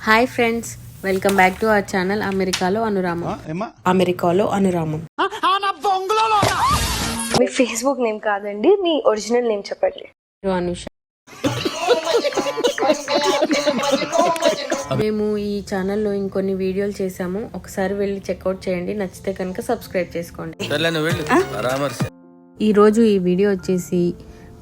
Hi friends, welcome back to our channel అమెరికాలో అనురామం. అమెరికాలో అనురామం. మీ Facebook name కాదండి, మీ ఒరిజినల్ నేమ్ చెప్పండి. అనుష. మేము ఈ ఛానల్లో ఇంకొన్ని వీడియోలు చేసాము, ఒకసారి వెళ్ళి చెక్అవుట్ చేయండి. నచ్చితే కనుక సబ్స్క్రైబ్ చేసుకోండి. ఈరోజు ఈ వీడియో వచ్చేసి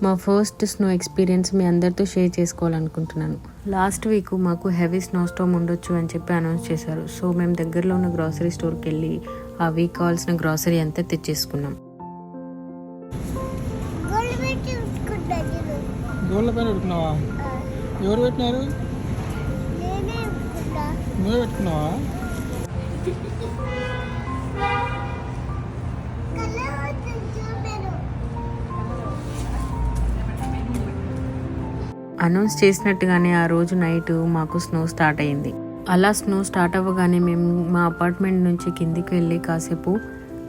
మా ఫస్ట్ స్నో ఎక్స్పీరియన్స్ మీ అందరితో షేర్ చేసుకోవాలనుకుంటున్నాను. లాస్ట్ వీక్ మాకు హెవీ స్నో స్టార్మ్ ఉండొచ్చు అని చెప్పి అనౌన్స్ చేశారు. సో మేము దగ్గరలో ఉన్న గ్రాసరీ స్టోర్కి వెళ్ళి ఆ వీక్ కావాల్సిన గ్రాసరీ అంతా తెచ్చేసుకున్నాం. గోళ్ళ పైన పెట్టుకున్నావా? ఎవరు పెట్టినారు? నువ్వే పెట్టుకున్నావా? అనౌన్స్ చేసినట్టుగానే ఆ రోజు నైట్ మాకు స్నో స్టార్ట్ అయింది. అలా స్నో స్టార్ట్ అవ్వగానే మేము మా అపార్ట్మెంట్ నుంచి కిందికి వెళ్ళి కాసేపు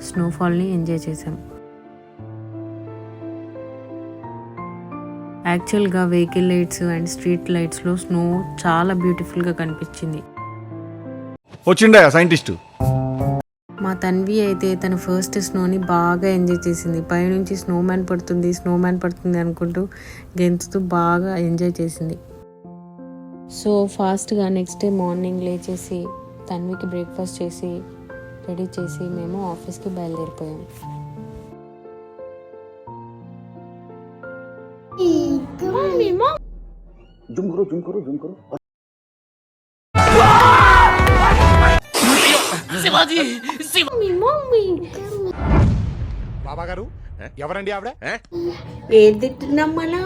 స్నోఫాల్ని ఎంజాయ్ చేసాం. యాక్చువల్గా వెహికల్ లైట్స్ అండ్ స్ట్రీట్ లైట్స్లో స్నో చాలా బ్యూటిఫుల్గా కనిపించింది. వచ్చిండా సైంటిస్ట్. మా తన్వి అయితే తన ఫస్ట్ స్నోని బాగా ఎంజాయ్ చేసింది. పైనుంచి స్నోమ్యాన్ పడుతుంది అనుకుంటూ గెంతుతూ బాగా ఎంజాయ్ చేసింది. సో ఫాస్ట్గా నెక్స్ట్ డే మార్నింగ్ లేచేసి తన్వికి బ్రేక్ఫాస్ట్ చేసి రెడీ చేసి మేము ఆఫీస్కి బయలుదేరిపోయాం. బాబా గారు ఎవరండి ఆవిడ? ఏది తింటున్నామన్నా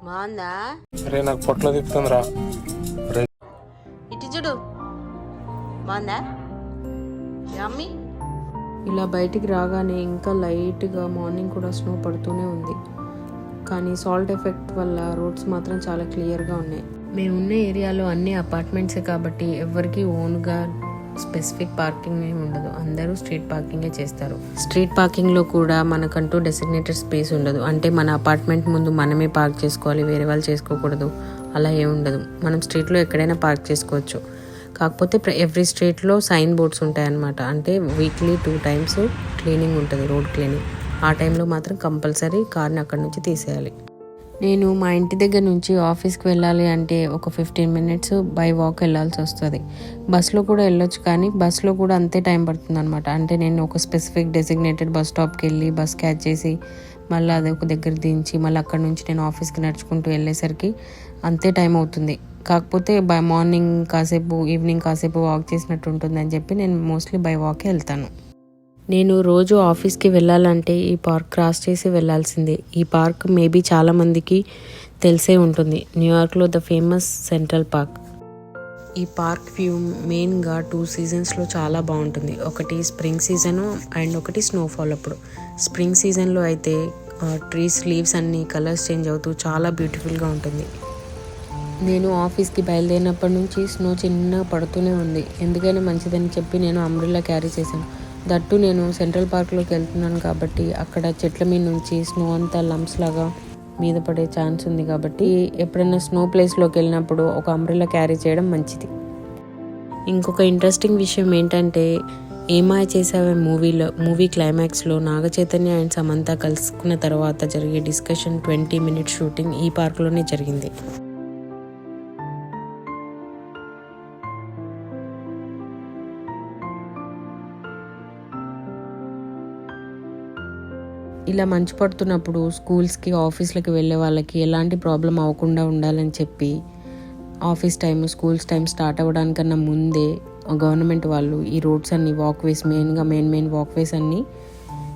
బాగుందా? అరే నాకు పొట్టలో తిప్పుతుందిరా. ఇటు చూడు, బాగుందా? యమ్మీ. ఇలా బయటికి రాగానే ఇంకా లైట్గా మార్నింగ్ కూడా స్నో పడుతూనే ఉంది. కానీ సాల్ట్ ఎఫెక్ట్ వల్ల రోడ్స్ మాత్రం చాలా క్లియర్గా ఉన్నాయి. మేమున్న ఏరియాలో అన్ని అపార్ట్మెంట్సే కాబట్టి ఎవరికి ఓన్గా స్పెసిఫిక్ పార్కింగ్ ఏమి ఉండదు. అందరూ స్ట్రీట్ పార్కింగే చేస్తారు. స్ట్రీట్ పార్కింగ్లో కూడా మనకంటూ డెసిగ్నేటెడ్ స్పేస్ ఉండదు. అంటే మన అపార్ట్మెంట్ ముందు మనమే పార్క్ చేసుకోవాలి, వేరే వాళ్ళు చేసుకోకూడదు, అలా ఏమి ఉండదు. మనం స్ట్రీట్లో ఎక్కడైనా పార్క్ చేసుకోవచ్చు. కాకపోతే ఎవ్రీ స్ట్రీట్లో సైన్ బోర్డ్స్ ఉంటాయన్నమాట. అంటే వీక్లీ 2 times క్లీనింగ్ ఉంటుంది, రోడ్ క్లీనింగ్. ఆ టైంలో మాత్రం కంపల్సరీ కార్ని అక్కడి నుంచి తీసేయాలి. నేను మా ఇంటి దగ్గర నుంచి ఆఫీస్కి వెళ్ళాలి అంటే ఒక 15 minutes బై వాక్ వెళ్ళాల్సి వస్తుంది. బస్లో కూడా వెళ్ళొచ్చు, కానీ బస్లో కూడా అంతే టైం పడుతుంది అనమాట. అంటే నేను ఒక స్పెసిఫిక్ డెసిగ్నేటెడ్ బస్ స్టాప్కి వెళ్ళి బస్ క్యాచ్ చేసి మళ్ళీ అది ఒక దగ్గర దించి మళ్ళీ అక్కడ నుంచి నేను ఆఫీస్కి నడుచుకుంటూ వెళ్ళేసరికి అంతే టైం అవుతుంది. కాకపోతే మార్నింగ్ కాసేపు ఈవినింగ్ కాసేపు వాక్ చేసినట్టు ఉంటుందని చెప్పి నేను మోస్ట్లీ బై వాకే వెళ్తాను. నేను రోజు ఆఫీస్కి వెళ్ళాలంటే ఈ పార్క్ క్రాస్ చేసి వెళ్ళాల్సిందే. ఈ పార్క్ మేబీ చాలామందికి తెలిసే ఉంటుంది. న్యూయార్క్లో ద ఫేమస్ సెంట్రల్ పార్క్. ఈ పార్క్ వ్యూ మెయిన్గా 2 seasonsలో చాలా బాగుంటుంది. ఒకటి స్ప్రింగ్ సీజను అండ్ ఒకటి స్నోఫాల్ అప్పుడు. స్ప్రింగ్ సీజన్లో అయితే ట్రీస్ లీవ్స్ అన్నీ కలర్స్ చేంజ్ అవుతూ చాలా బ్యూటిఫుల్గా ఉంటుంది. నేను ఆఫీస్కి బయలుదేరినప్పటి నుంచి స్నో చిన్నగా పడుతూనే ఉంది. ఎందుకైనా మంచిదని చెప్పి నేను అంబ్రెల్లా క్యారీ చేశాను. దట్టు నేను సెంట్రల్ పార్క్లోకి వెళ్తున్నాను కాబట్టి అక్కడ చెట్ల మీద నుంచి స్నో అంతా లంప్స్ లాగా మీద పడే ఛాన్స్ ఉంది. కాబట్టి ఎప్పుడైనా స్నో ప్లేస్లోకి వెళ్ళినప్పుడు ఒక అంబ్రెల్లా క్యారీ చేయడం మంచిది. ఇంకొక ఇంట్రెస్టింగ్ విషయం ఏంటంటే, ఏమాయ చేసావే మూవీ క్లైమాక్స్లో నాగ చైతన్య అండ్ సమంత కలుసుకున్న తర్వాత జరిగే డిస్కషన్ 20 minutes షూటింగ్ ఈ పార్క్లోనే జరిగింది. ఇలా మంచు పడుతున్నప్పుడు స్కూల్స్కి ఆఫీస్లకి వెళ్ళే వాళ్ళకి ఎలాంటి ప్రాబ్లం అవ్వకుండా ఉండాలని చెప్పి office time schools time start అవ్వడానికన్నా ముందే గవర్నమెంట్ వాళ్ళు ఈ రోడ్స్ అన్ని వాక్వేస్ మెయిన్ వాక్వేస్ అన్నీ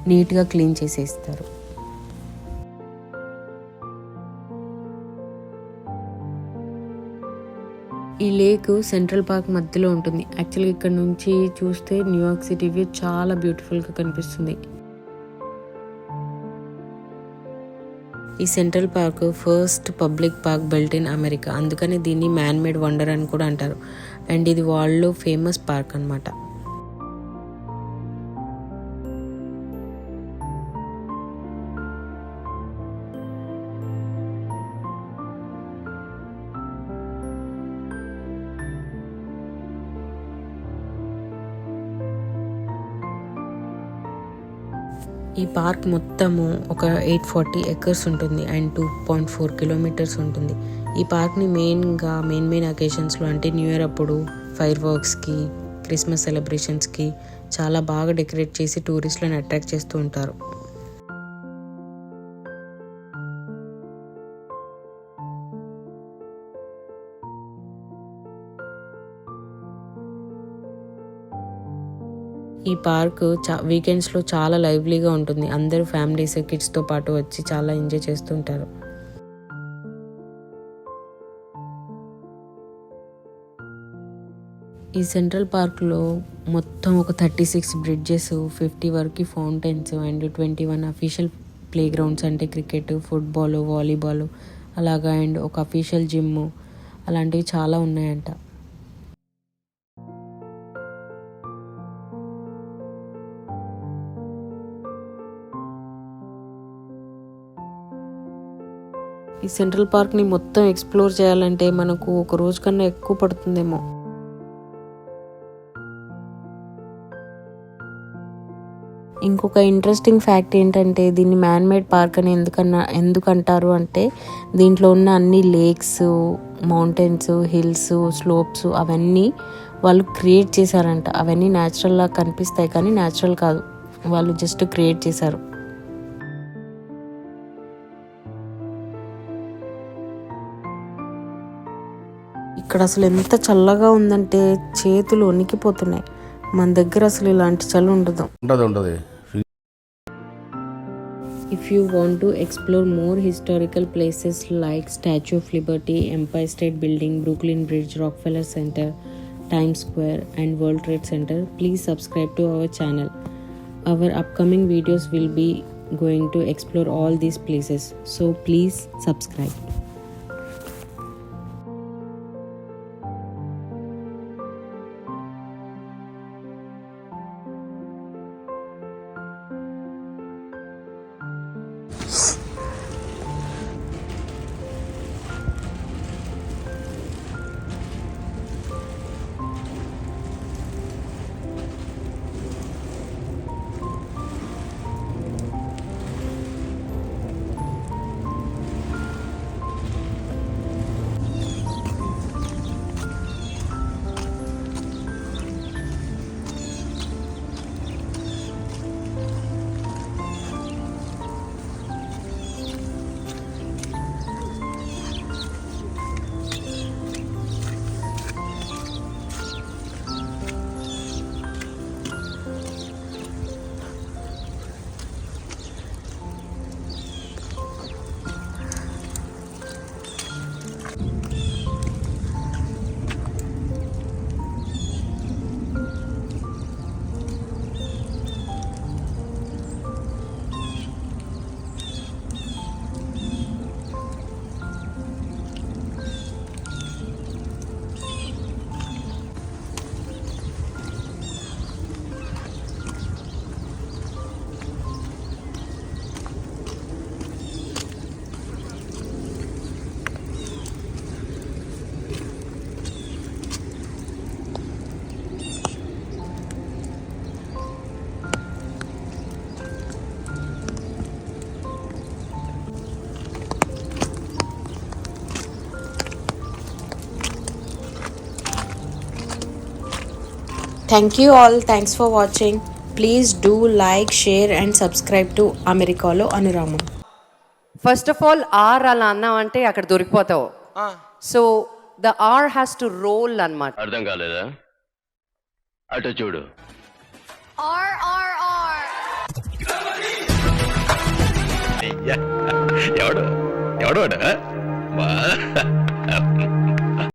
నీట్గా క్లీన్ చేసేస్తారు. ఈ లేక్ సెంట్రల్ పార్క్ మధ్యలో ఉంటుంది. యాక్చువల్గా ఇక్కడ నుంచి చూస్తే న్యూయార్క్ సిటీ వ్యూ చాలా బ్యూటిఫుల్గా కనిపిస్తుంది. ఈ central park first public park built in America. అందుకని దీన్ని మ్యాన్ మేడ్ వండర్ అని కూడా అంటారు. అండ్ ఇది వరల్డ్లో ఫేమస్ పార్క్ అన్నమాట. ఈ పార్క్ మొత్తము ఒక 840 acres ఉంటుంది అండ్ 2.4 kilometers ఉంటుంది. ఈ పార్క్ని మెయిన్ అకేషన్స్లో అంటే న్యూ ఇయర్ అప్పుడు, ఫైర్ వర్క్స్కి, క్రిస్మస్ సెలబ్రేషన్స్కి చాలా బాగా డెకరేట్ చేసి టూరిస్టులను అట్రాక్ట్ చేస్తూ ఉంటారు. ఈ పార్క్ వీకెండ్స్లో చాలా లైవ్లీగా ఉంటుంది. అందరూ ఫ్యామిలీస్ కిడ్స్తో పాటు వచ్చి చాలా ఎంజాయ్ చేస్తుంటారు. ఈ సెంట్రల్ పార్క్లో మొత్తం ఒక 36 బ్రిడ్జెస్, 50 వరకు fountains and 21 official play grounds అంటే క్రికెట్, ఫుట్బాల్, వాలీబాల్ అలాగా అండ్ ఒక అఫీషియల్ జిమ్ అలాంటివి చాలా ఉన్నాయంట. ఈ సెంట్రల్ పార్క్ని మొత్తం ఎక్స్ప్లోర్ చేయాలంటే మనకు ఒక రోజు కన్నా ఎక్కువ పడుతుందేమో. ఇంకొక ఇంట్రెస్టింగ్ ఫ్యాక్ట్ ఏంటంటే దీన్ని మ్యాన్ మేడ్ పార్క్ అని ఎందుకంటారు అంటే దీంట్లో ఉన్న అన్ని లేక్స్, మౌంటైన్స్, హిల్స్, స్లోప్స్ అవన్నీ వాళ్ళు క్రియేట్ చేశారంట. అవన్నీ న్యాచురల్లా కనిపిస్తాయి కానీ న్యాచురల్ కాదు, వాళ్ళు జస్ట్ క్రియేట్ చేశారు. ఇక్కడ అసలు ఎంత చల్లగా ఉందంటే చేతులు వణికిపోతున్నాయి. మన దగ్గర అసలు ఇలాంటి చలి ఉండదు. If you want to explore more historical places like Statue of Liberty, Empire State Building, Brooklyn Bridge, Rockefeller Center, Times Square and World Trade Center, please subscribe to our channel. Our upcoming videos will be going to explore all these places, so please subscribe. Thank you all. Thanks for watching. Please do like, share and subscribe to Americalo AnuRamam. First of all R అలా అన్నావంటే అక్కడ దొరికిపోతావు. So the R has to roll అన్నమాట. అర్థం కాలేదా? అటు చూడు. ఎవడు